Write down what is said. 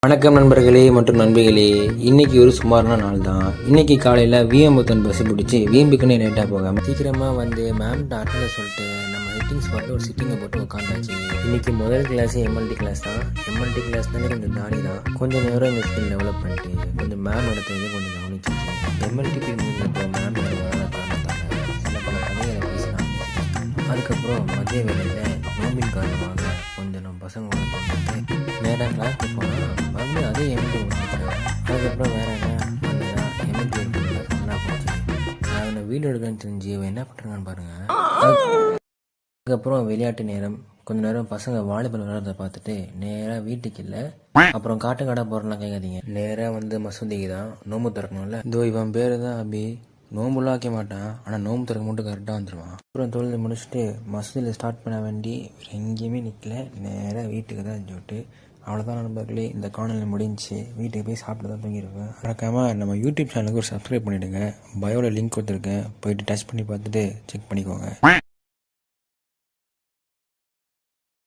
வணக்கம் நண்பர்களே மற்றும் நண்பிகளே. இன்றைக்கி ஒரு சுமாரான நாள் தான். இன்றைக்கி காலையில் விஎம்புத்தன் பஸ்ஸு பிடிச்சி வீம்புக்குன்னு லேட்டாக போகாமல் சீக்கிரமாக வந்து மேம்கிட்ட அட்டனை சொல்லிட்டு நம்ம சிட்டிங் ஸ்பாட்டில் ஒரு சிட்டிங்கை போட்டு உட்காந்தாச்சு. இன்றைக்கி முதல் கிளாஸ் எம்எல்டி கிளாஸ் தான். எம்எல்டி கிளாஸ் தானே கொஞ்சம் தானி தான். கொஞ்சம் நேரம் இந்த ஸ்கில் டெவலப் பண்ணிட்டு கொஞ்சம் மேம் இடத்துல கொஞ்சம் கவனிச்சிச்சு. எம்எல்டி பீரியட் முடிஞ்சப்போ மேம் வராத காரணத்தால் சில பல கதைகளை பேச ஆரம்பிச்சிச்சு. அதுக்கப்புறம் மதிய வேலையில் நோம்பின் காரணமாக கொஞ்சம் நம்ம பசங்களோட பண்ணிட்டு நேராக கிளாஸ்க்கு போனால் மறுபடியும் அதே எம்எல்டி முடிச்சிட்டாங்க. அதுக்கப்புறம் வேறு என்ன பண்ணதா எம்எல்டி நல்லா போச்சு. நான் அவனை வீடியோ எடுக்கன்னு தெரிஞ்சு அவன் என்ன பண்ணுறாங்கன்னு பாருங்கள். அதுக்கப்புறம் விளையாட்டு நேரம். கொஞ்சம் நேரம் பசங்க வாலிபால் விளையாடுறத பார்த்துட்டு நேராக வீட்டுக்கு இல்லை, அப்புறம் காட்டுக்காடா போகிறலாம் கேட்காதீங்க. நேராக வந்து மசூதிக்கு தான். நோம்பு திறக்கணும்ல. இதோ இவன் பேர் தான் அபி. நோம்புலாம் வைக்க மாட்டான், ஆனால் நோம்பு திறக்க மட்டும் கரெக்டாக வந்துடுவான். அப்புறம் தொழில் முடிச்சுட்டு மசூதியில் ஸ்டார்ட் பண்ண வேண்டி எங்கேயுமே நிற்கல, நேராக வீட்டுக்கு தான் சொல்லிட்டு அவ்வளோதான் நண்பர்களே. இந்த காணொலி முடிஞ்சு வீட்டுக்கு போய் சாப்பிட்டு தான் தூங்கிடுவேன். மறக்காமல் நம்ம யூடியூப் சேனலுக்கு ஒரு சப்ஸ்கிரைப் பண்ணிவிடுங்க. பயோவில் லிங்க் கொடுத்துருக்கேன், போயிட்டு டச் பண்ணி பார்த்துட்டு செக் பண்ணிக்கோங்க.